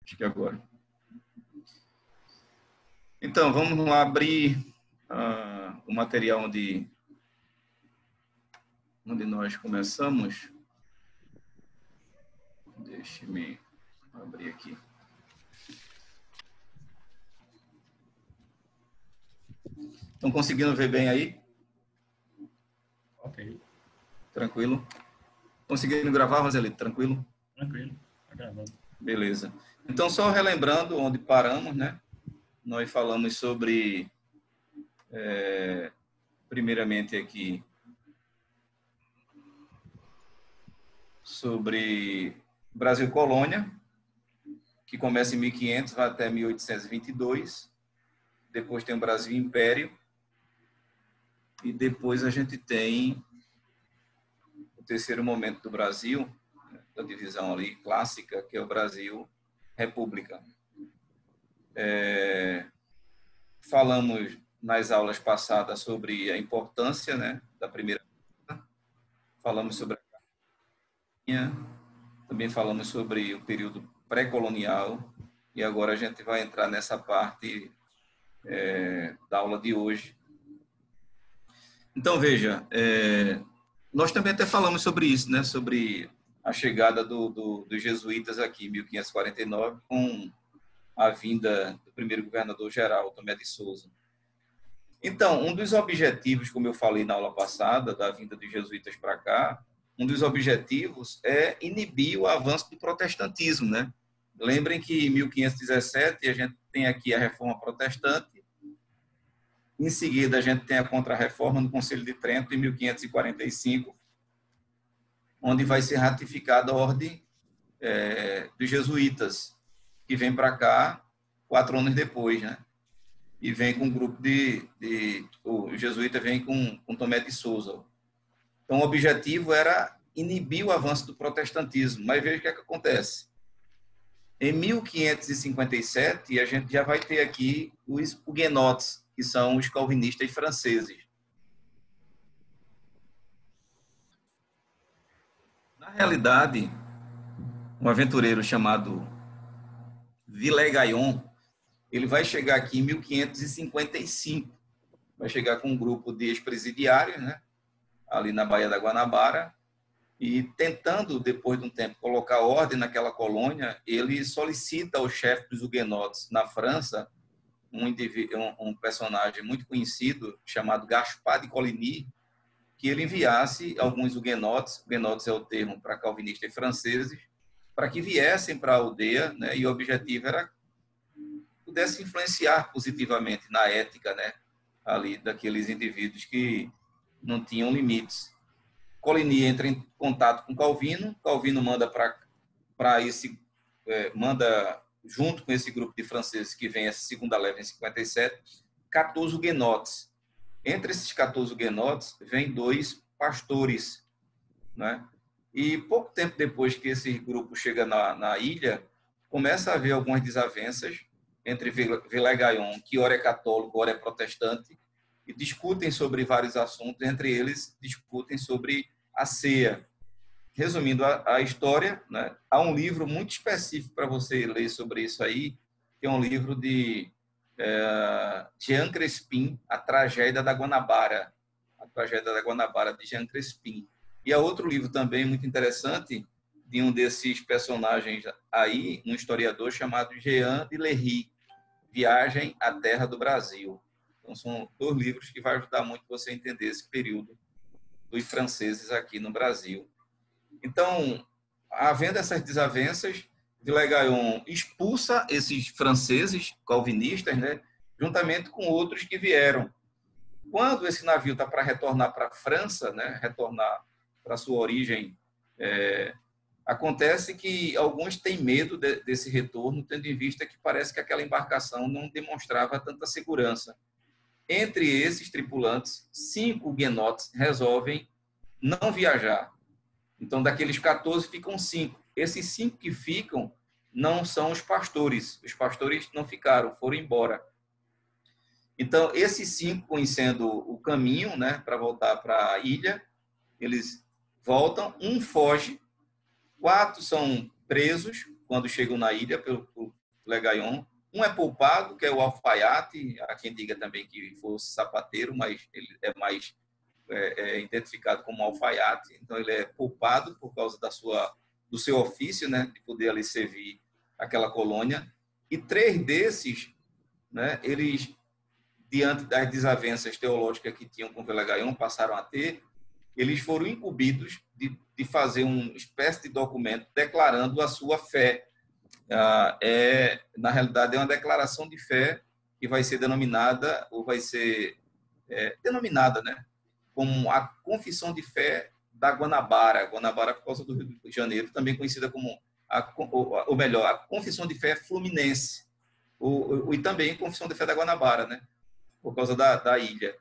Acho que agora. Então, vamos lá abrir o material onde nós começamos. Deixe-me abrir aqui. Estão conseguindo ver bem aí? Ok. Tranquilo? Conseguindo gravar, Roselito? Tranquilo? Tranquilo. Tá gravando. Beleza. Então, só relembrando onde paramos, né? Nós falamos sobre, primeiramente aqui, sobre Brasil Colônia, que começa em 1500, vai até 1822. Depois tem o Brasil Império. E depois a gente tem o terceiro momento do Brasil, da divisão ali clássica, que é o Brasil República. Falamos nas aulas passadas sobre a importância, né, da primeira. Falamos sobre a Carinha, também falamos sobre o período pré-colonial, e agora a gente vai entrar nessa parte da aula de hoje. Então, veja, nós também até falamos sobre isso, né, sobre a chegada dos jesuítas aqui em 1549, com a vinda do primeiro governador-geral, Tomé de Souza. Então, um dos objetivos, como eu falei na aula passada, da vinda dos jesuítas para cá, um dos objetivos é inibir o avanço do protestantismo, né? Lembrem que em 1517 a gente tem aqui a Reforma Protestante, em seguida a gente tem a Contra-Reforma no Conselho de Trento, em 1545, onde vai ser ratificada a ordem dos jesuítas, que vem para cá 4 anos depois, né? E vem com um grupo o jesuíta vem com Tomé de Souza. Então, o objetivo era inibir o avanço do protestantismo. Mas veja o que é que acontece. Em 1557, a gente já vai ter aqui os huguenotes, que são os calvinistas franceses. Na realidade, um aventureiro chamado Villegagnon, ele vai chegar aqui em 1555. Vai chegar com um grupo de ex-presidiários, né, ali na Baía da Guanabara, e tentando, depois de um tempo, colocar ordem naquela colônia, ele solicita ao chefe dos huguenotes na França, um personagem muito conhecido, chamado Gaspar de Coligny, que ele enviasse alguns huguenotes é o termo para calvinistas franceses, para que viessem para a aldeia, né, e o objetivo era pudesse influenciar positivamente na ética, né, ali daqueles indivíduos que não tinham limites. Coligny entra em contato com Calvino, Calvino manda manda junto com esse grupo de franceses que vem essa segunda leva em 57, 14 huguenotes. Entre esses 14 huguenotes vem 2 pastores, né? E pouco tempo depois que esse grupo chega na ilha, começa a haver algumas desavenças entre Villegagnon, que ora é católico, ora é protestante, e discutem sobre vários assuntos, entre eles discutem sobre a ceia. Resumindo a história, né, há um livro muito específico para você ler sobre isso aí, que é um livro de Jean Crespin, A Tragédia da Guanabara. A Tragédia da Guanabara, de Jean Crespin. E há outro livro também muito interessante, de um desses personagens aí, um historiador chamado Jean de Lery, Viagem à Terra do Brasil. Então, são 2 livros que vão ajudar muito você a entender esse período dos franceses aqui no Brasil. Então, havendo essas desavenças, Villegagnon expulsa esses franceses calvinistas, né, juntamente com outros que vieram. Quando esse navio está para retornar para a França, né, retornar para sua origem, acontece que alguns têm medo desse retorno, tendo em vista que parece que aquela embarcação não demonstrava tanta segurança. Entre esses tripulantes, 5 huguenotes resolvem não viajar. Então, daqueles 14, ficam 5. Esses 5 que ficam não são os pastores. Os pastores não ficaram, foram embora. Então, esses 5, conhecendo o caminho, né, para voltar para a ilha, eles voltam, um foge, 4 são presos quando chegam na ilha Le Gaillon. Um é poupado, que é o alfaiate, há quem diga também que fosse sapateiro, mas ele é mais identificado como alfaiate. Então, ele é poupado por causa do seu ofício, né, de poder ali servir aquela colônia. E 3 desses, né, eles, diante das desavenças teológicas que tinham com o Le Gaillon, passaram a ter, eles foram incumbidos de fazer uma espécie de documento declarando a sua fé. Na realidade, é uma declaração de fé que vai ser denominada, ou vai ser denominada, né, como a Confissão de Fé da Guanabara. Guanabara, por causa do Rio de Janeiro, também conhecida como, ou melhor, a Confissão de Fé Fluminense, e também Confissão de Fé da Guanabara, né, por causa da ilha.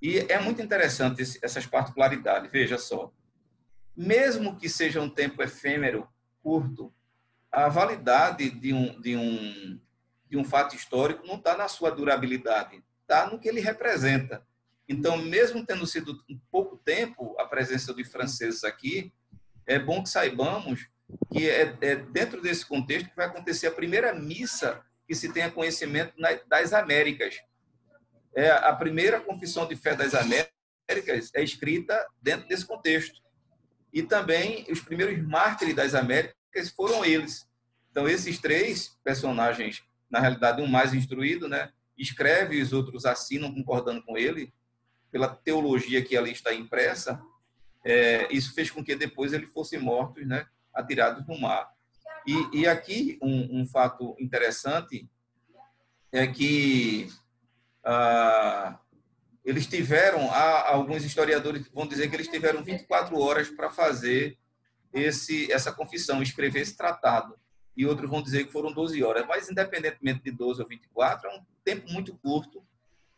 E é muito interessante essas particularidades. Veja só, mesmo que seja um tempo efêmero, curto, a validade de um fato histórico não está na sua durabilidade, está no que ele representa. Então, mesmo tendo sido um pouco tempo a presença de franceses aqui, é bom que saibamos que é dentro desse contexto que vai acontecer a primeira missa que se tenha conhecimento das Américas. A primeira confissão de fé das Américas é escrita dentro desse contexto. E também os primeiros mártires das Américas foram eles. Então, esses 3 personagens, na realidade, um mais instruído, né, escreve e os outros assinam concordando com ele, pela teologia que ali está impressa. Isso fez com que depois eles fossem mortos, né, atirados no mar. E aqui um fato interessante é que eles tiveram, alguns historiadores vão dizer que eles tiveram 24 horas para fazer essa confissão, escrever esse tratado. E outros vão dizer que foram 12 horas. Mas, independentemente de 12 ou 24, é um tempo muito curto.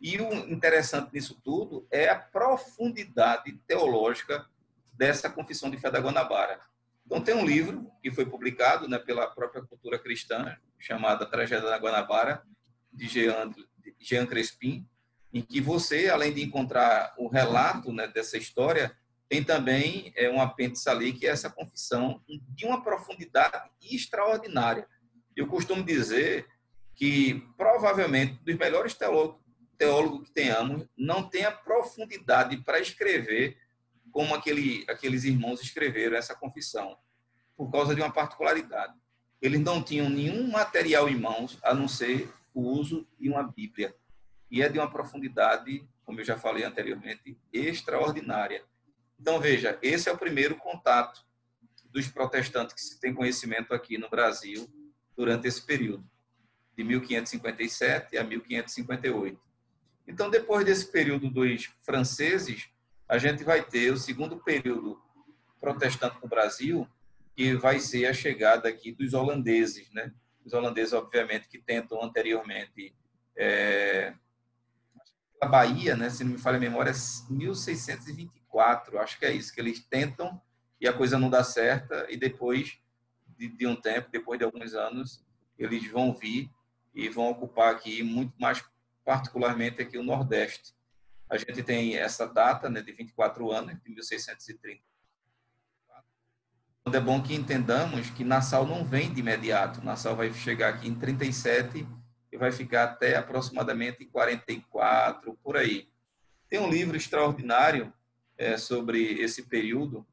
E o interessante nisso tudo é a profundidade teológica dessa confissão de fé da Guanabara. Então, tem um livro que foi publicado, né, pela própria cultura cristã, chamada Tragédia da Guanabara, de Jean Crespin, em que você, além de encontrar o relato, né, dessa história, tem também um apêndice ali, que é essa confissão de uma profundidade extraordinária. Eu costumo dizer que, provavelmente, dos melhores teólogos que tenhamos, não tem a profundidade para escrever como aqueles irmãos escreveram essa confissão, por causa de uma particularidade. Eles não tinham nenhum material em mãos, a não ser o uso de uma Bíblia. E é de uma profundidade, como eu já falei anteriormente, extraordinária. Então, veja, esse é o primeiro contato dos protestantes que se tem conhecimento aqui no Brasil durante esse período, de 1557 a 1558. Então, depois desse período dos franceses, a gente vai ter o segundo período protestante no Brasil, que vai ser a chegada aqui dos holandeses, né? Os holandeses, obviamente, que tentam anteriormente a Bahia, né, se não me falha a memória, é 1624, acho que é isso, que eles tentam e a coisa não dá certa, e depois de um tempo, depois de alguns anos, eles vão vir e vão ocupar aqui, muito mais particularmente aqui o Nordeste. A gente tem essa data, né, de 24 anos, de 1630. Então, é bom que entendamos que Nassau não vem de imediato. Nassau vai chegar aqui em 37 e vai ficar até aproximadamente 44, por aí. Tem um livro extraordinário sobre esse período,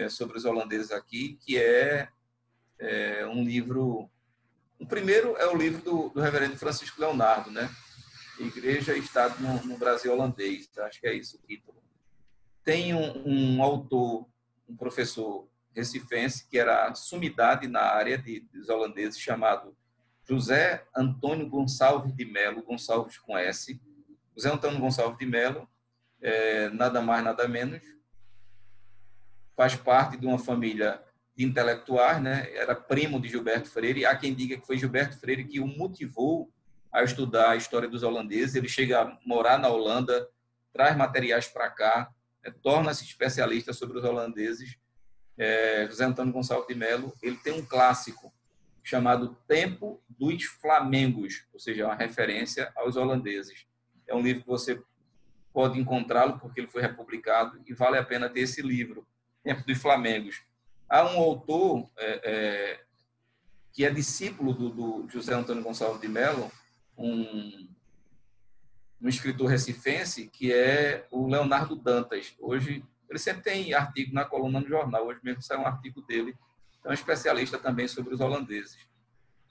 sobre os holandeses aqui, que é um livro... O primeiro é o livro do reverendo Francisco Leonardo, né? Igreja e Estado no Brasil holandês. Acho que é isso o título. Tem um autor, um professor recifense, que era sumidade na área dos holandeses, chamado José Antônio Gonçalves de Melo, Gonçalves com S. José Antônio Gonçalves de Melo, nada mais, nada menos, faz parte de uma família de intelectuais, né? Era primo de Gilberto Freire. Há quem diga que foi Gilberto Freire que o motivou a estudar a história dos holandeses. Ele chega a morar na Holanda, traz materiais para cá, torna-se especialista sobre os holandeses. José Antônio Gonçalves de Melo, ele tem um clássico chamado Tempo dos Flamengos, ou seja, uma referência aos holandeses. É um livro que você pode encontrá-lo porque ele foi republicado e vale a pena ter esse livro, Tempo dos Flamengos. Há um autor que é discípulo do José Antônio Gonçalves de Mello, um escritor recifense, que é o Leonardo Dantas. Hoje, ele sempre tem artigo na coluna no jornal, hoje mesmo saiu um artigo dele, é um especialista também sobre os holandeses.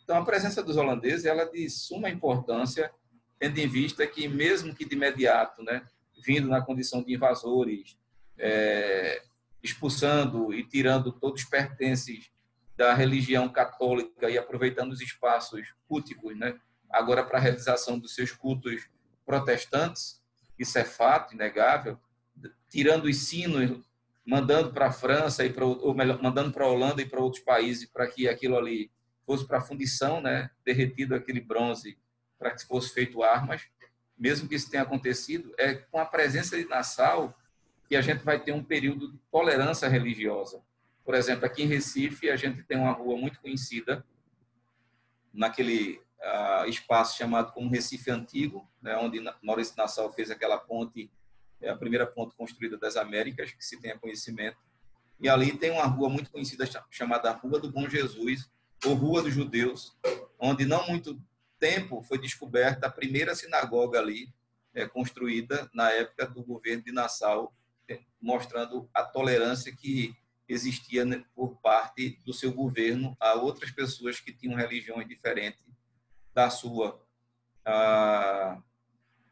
Então, a presença dos holandeses ela é de suma importância, tendo em vista que, mesmo que de imediato, né, vindo na condição de invasores, expulsando e tirando todos os pertences da religião católica e aproveitando os espaços culticos, né, agora para a realização dos seus cultos protestantes, isso é fato, inegável, tirando os sinos, mandando para a França, ou melhor, mandando para a Holanda e para outros países, para que aquilo ali fosse para a fundição, né, derretido aquele bronze, para que fosse feito armas. Mesmo que isso tenha acontecido, é com a presença de Nassau que a gente vai ter um período de tolerância religiosa. Por exemplo, aqui em Recife, a gente tem uma rua muito conhecida, naquele espaço chamado como Recife Antigo, né, onde Maurício Nassau fez aquela ponte, a primeira ponte construída das Américas, que se tenha conhecimento. E ali tem uma rua muito conhecida chamada Rua do Bom Jesus, ou Rua dos Judeus, onde não muito tempo foi descoberta a primeira sinagoga ali, construída na época do governo de Nassau, mostrando a tolerância que existia por parte do seu governo a outras pessoas que tinham religiões diferentes da sua.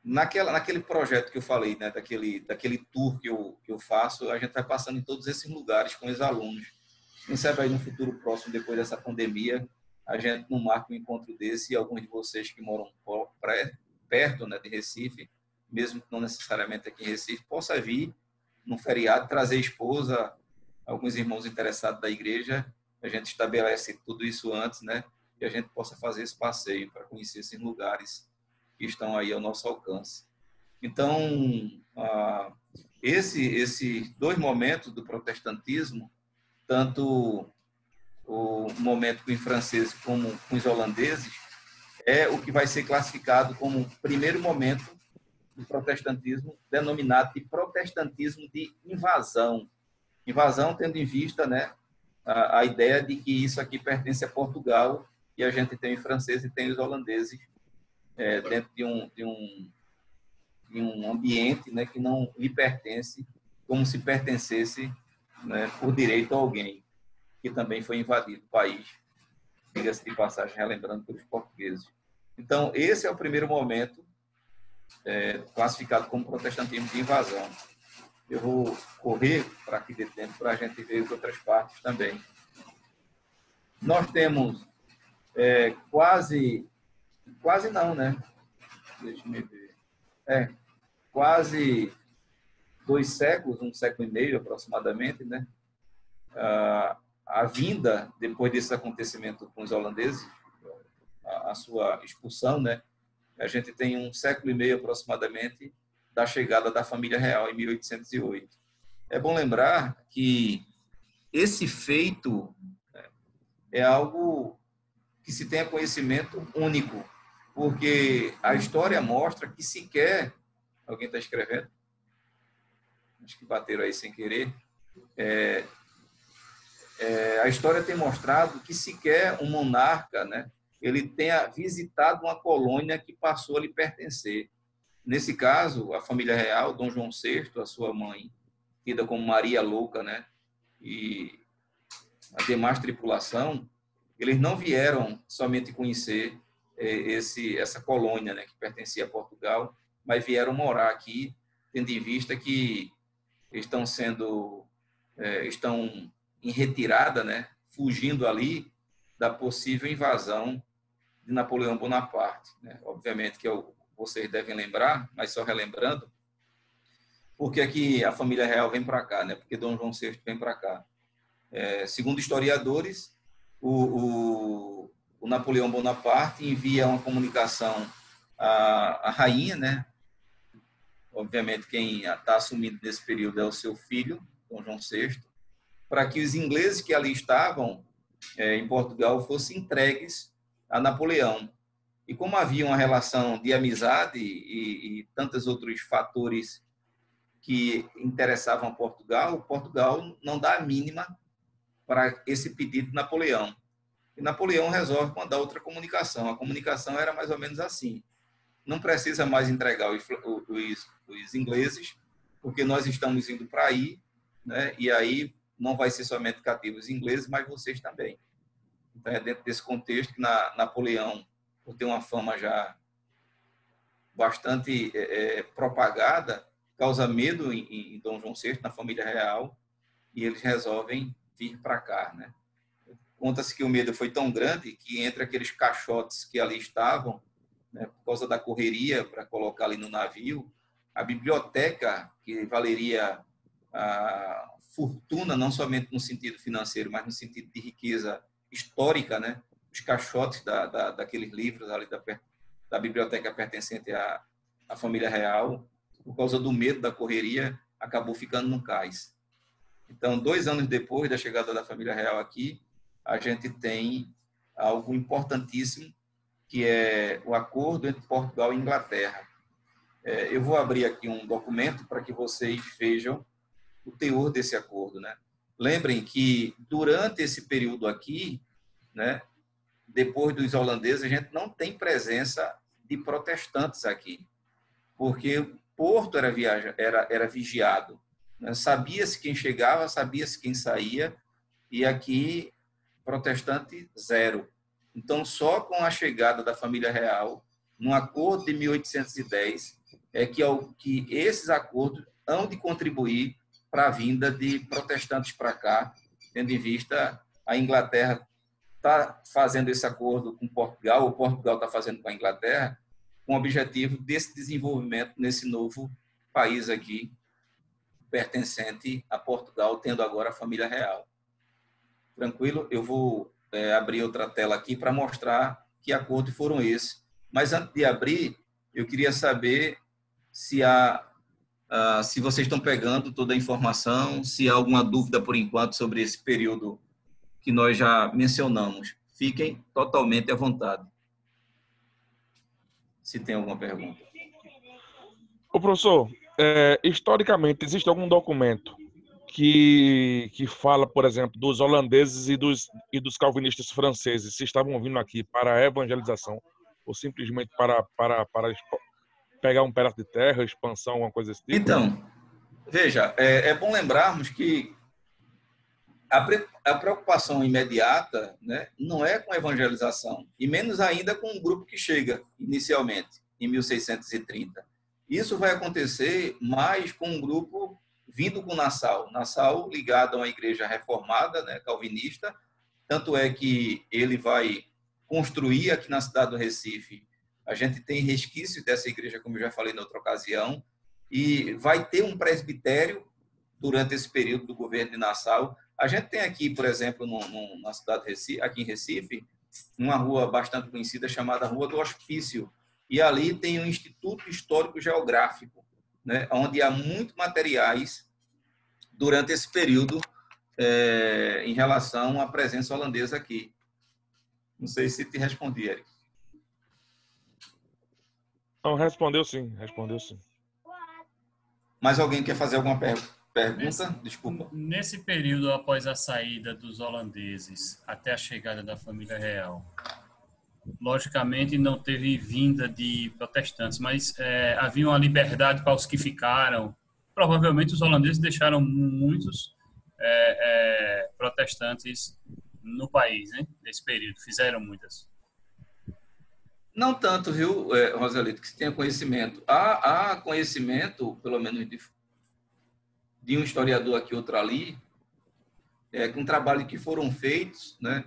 Naquele projeto que eu falei, né, daquele tour que eu faço, a gente vai passando em todos esses lugares com os alunos. Quem sabe aí no futuro próximo, depois dessa pandemia, a gente não marca um encontro desse e alguns de vocês que moram perto, né, de Recife, mesmo que não necessariamente aqui em Recife, possa vir num feriado, trazer a esposa, alguns irmãos interessados da igreja, a gente estabelece tudo isso antes, né, e a gente possa fazer esse passeio para conhecer esses lugares que estão aí ao nosso alcance. Então, esses dois momentos do protestantismo, tanto o momento com os franceses como com os holandeses, é o que vai ser classificado como o primeiro momento do protestantismo, denominado de protestantismo de invasão. Invasão tendo em vista, né, a ideia de que isso aqui pertence a Portugal e a gente tem os franceses e tem os holandeses dentro de um ambiente, né, que não lhe pertence, como se pertencesse, né, por direito a alguém que também foi invadido o país, diga-se de passagem, relembrando pelos portugueses. Então, esse é o primeiro momento classificado como protestantismo de invasão. Eu vou correr para aqui de tempo para a gente ver as outras partes também. Nós temos quase não, né? Deixa eu ver. Quase 2 séculos, 1 século e meio aproximadamente, né? A vinda, depois desse acontecimento com os holandeses, a sua expulsão, né? A gente tem 1 século e meio aproximadamente da chegada da família real em 1808. É bom lembrar que esse feito é algo que se tenha conhecimento único, porque a história mostra que sequer... Alguém está escrevendo? Acho que bateram aí sem querer. A história tem mostrado que sequer um monarca, né, ele tenha visitado uma colônia que passou a lhe pertencer. Nesse caso, a família real, Dom João VI, a sua mãe, tida como Maria Louca, né, e a demais tripulação, eles não vieram somente conhecer essa colônia, né, que pertencia a Portugal, mas vieram morar aqui, tendo em vista que estão em retirada, né, fugindo ali da possível invasão de Napoleão Bonaparte, né? Obviamente que vocês devem lembrar, mas só relembrando, porque aqui a família real vem para cá, né? Porque Dom João VI vem para cá. Segundo historiadores, o Napoleão Bonaparte envia uma comunicação à rainha, né? Obviamente quem está assumindo nesse período é o seu filho, Dom João VI, para que os ingleses que ali estavam em Portugal fossem entregues a Napoleão. E como havia uma relação de amizade e tantos outros fatores que interessavam a Portugal, Portugal não dá a mínima para esse pedido de Napoleão. E Napoleão resolve mandar outra comunicação. A comunicação era mais ou menos assim: não precisa mais entregar os ingleses, porque nós estamos indo para aí, né? E aí não vai ser somente cativos ingleses, mas vocês também. Então, é dentro desse contexto que Napoleão, por ter uma fama já bastante propagada, causa medo em Dom João VI, na família real, e eles resolvem vir para cá, né? Conta-se que o medo foi tão grande que entre aqueles caixotes que ali estavam, né, por causa da correria para colocar ali no navio, a biblioteca, que valeria a fortuna, não somente no sentido financeiro, mas no sentido de riqueza histórica, né? Os caixotes daqueles livros ali da biblioteca pertencente à família real, por causa do medo da correria, acabou ficando no cais. Então, 2 anos depois da chegada da família real aqui, a gente tem algo importantíssimo, que é o acordo entre Portugal e Inglaterra. Eu vou abrir aqui um documento para que vocês vejam o teor desse acordo, né? Lembrem que durante esse período aqui, né, depois dos holandeses, a gente não tem presença de protestantes aqui, porque Porto era vigiado, né? Sabia-se quem chegava, sabia-se quem saía, e aqui protestante zero. Então, só com a chegada da família real, no acordo de 1810, é que esses acordos hão de contribuir para a vinda de protestantes para cá, tendo em vista a Inglaterra está fazendo esse acordo com Portugal, ou Portugal está fazendo com a Inglaterra, com o objetivo desse desenvolvimento nesse novo país aqui, pertencente a Portugal, tendo agora a família real. Tranquilo? Eu vou abrir outra tela aqui para mostrar que acordos foram esses. Mas antes de abrir, eu queria saber se vocês estão pegando toda a informação, se há alguma dúvida por enquanto sobre esse período que nós já mencionamos. Fiquem totalmente à vontade. Se tem alguma pergunta. Ô, professor, historicamente, existe algum documento que fala, por exemplo, dos holandeses e dos calvinistas franceses, se estavam vindo aqui para a evangelização ou simplesmente para pegar um pedaço de terra, expansão, alguma coisa desse tipo? Então, veja, é bom lembrarmos que a preocupação imediata, né, não é com a evangelização, e menos ainda com o grupo que chega inicialmente, em 1630. Isso vai acontecer mais com um grupo vindo com Nassau. Nassau ligado a uma igreja reformada, né, calvinista, tanto é que ele vai construir aqui na cidade do Recife. A gente tem resquício dessa igreja, como eu já falei na outra ocasião, e vai ter um presbitério durante esse período do governo de Nassau. A gente tem aqui, por exemplo, na cidade de Recife, aqui em Recife, uma rua bastante conhecida chamada Rua do Hospício, e ali tem um Instituto Histórico Geográfico, né, onde há muitos materiais durante esse período em relação à presença holandesa aqui. Não sei se te respondi, Eric. Não, respondeu sim. Mais alguém quer fazer alguma pergunta? Desculpa. Nesse período após a saída dos holandeses até a chegada da família real, logicamente não teve vinda de protestantes, mas havia uma liberdade para os que ficaram. Provavelmente os holandeses deixaram muitos protestantes no país, né? Nesse período, fizeram muitas. Não tanto, viu, Rosalito, que você tenha conhecimento. Há conhecimento, pelo menos de um historiador aqui, outro ali, com um trabalho que foram feitos, né,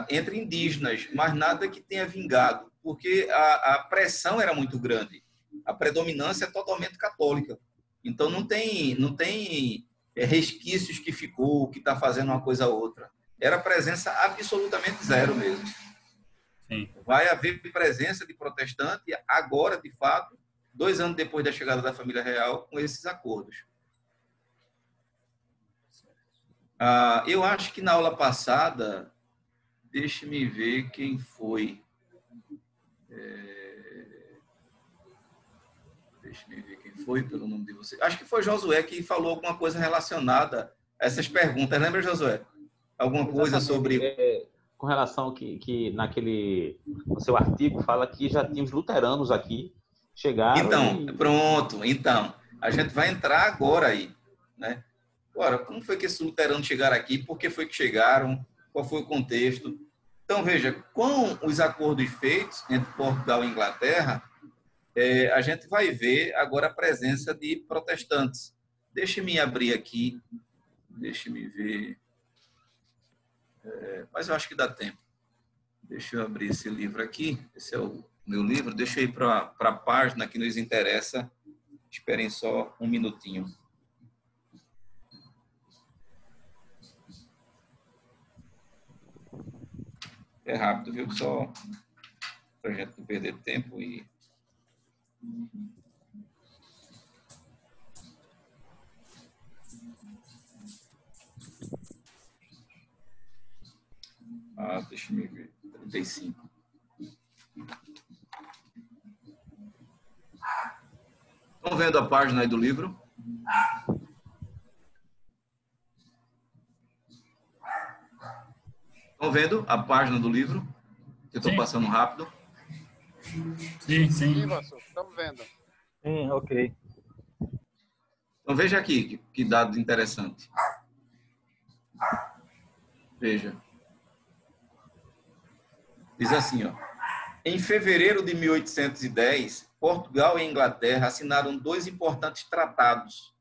entre indígenas, mas nada que tenha vingado, porque a pressão era muito grande. A predominância é totalmente católica. Então, não tem resquícios que ficou, que está fazendo uma coisa ou outra. Era presença absolutamente zero mesmo. Sim. Vai haver presença de protestante agora, de fato, 2 anos depois da chegada da família real, com esses acordos. Eu acho que na aula passada, deixe-me ver quem foi. Deixe-me ver quem foi, pelo nome de você. Acho que foi Josué que falou alguma coisa relacionada a essas perguntas. Lembra, Josué? Alguma coisa sobre... com relação que no seu artigo fala que já tinha os luteranos aqui, chegaram Então, pronto. Então, a gente vai entrar agora aí, né? Agora, como foi que esses luteranos chegaram aqui? Por que foi que chegaram? Qual foi o contexto? Então, veja, com os acordos feitos entre Portugal e Inglaterra, a gente vai ver agora a presença de protestantes. Deixe-me abrir aqui, deixe-me ver. Mas eu acho que dá tempo. Deixa eu abrir esse livro aqui. Esse é o meu livro. Deixa eu ir para a página que nos interessa. Esperem só um minutinho. É rápido, viu? Só para a gente não perder tempo e... deixa eu ver. 35. Estão vendo a página aí do livro? Estão vendo a página do livro? Eu estou passando rápido. Sim, sim. Sim, pastor, estamos vendo. Ok. Então veja aqui que dado interessante. Veja. Diz assim, ó. Em fevereiro de 1810, Portugal e Inglaterra assinaram 2 importantes tratados.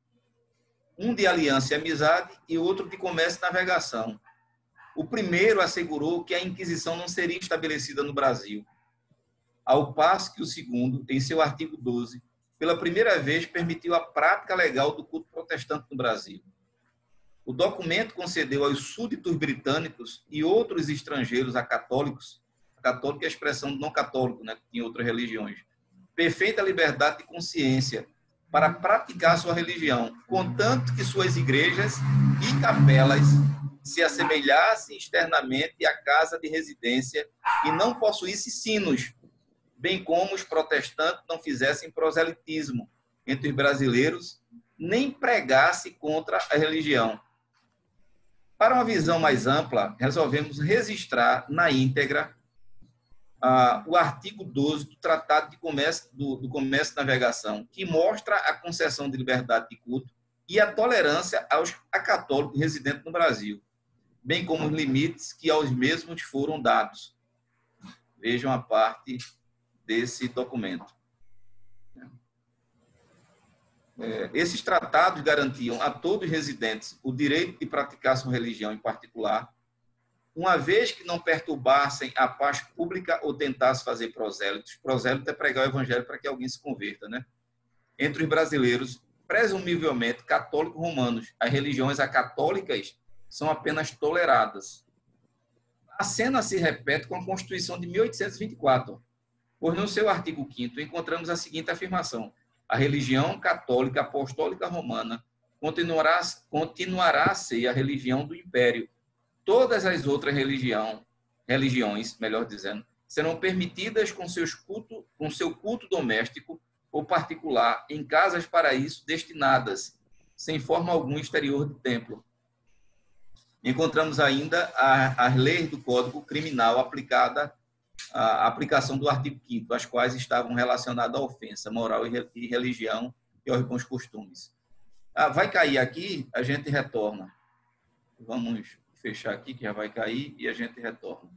Um de aliança e amizade e outro de comércio e navegação. O primeiro assegurou que a Inquisição não seria estabelecida no Brasil, ao passo que o segundo, em seu artigo 12, pela primeira vez permitiu a prática legal do culto protestante no Brasil. O documento concedeu aos súditos britânicos e outros estrangeiros católico é a expressão do não católico, né, que tinha outras religiões, perfeita liberdade de consciência para praticar sua religião, contanto que suas igrejas e capelas se assemelhassem externamente à casa de residência e não possuíssem sinos, bem como os protestantes não fizessem proselitismo entre os brasileiros, nem pregasse contra a religião. Para uma visão mais ampla, resolvemos registrar na íntegra o artigo 12 do Tratado de Comércio, do Comércio e Navegação, que mostra a concessão de liberdade de culto e a tolerância aos católicos residentes no Brasil, bem como os limites que aos mesmos foram dados. Vejam a parte desse documento. Esses tratados garantiam a todos os residentes o direito de praticar sua religião em particular, uma vez que não perturbassem a paz pública ou tentassem fazer prosélitos. Prosélito é pregar o evangelho para que alguém se converta, né? Entre os brasileiros, presumivelmente católicos romanos, as religiões acatólicas são apenas toleradas. A cena se repete com a Constituição de 1824, pois no seu artigo 5º encontramos a seguinte afirmação: a religião católica apostólica romana continuará a ser a religião do império. Todas as outras religiões, melhor dizendo, serão permitidas com seu culto doméstico ou particular em casas para isso destinadas, sem forma alguma exterior do templo. Encontramos ainda as leis do Código Criminal aplicada a aplicação do artigo 5º, as quais estavam relacionadas à ofensa moral e religião e aos bons costumes. Vai cair aqui, a gente retorna. Vamos fechar aqui, que já vai cair, e a gente retorna.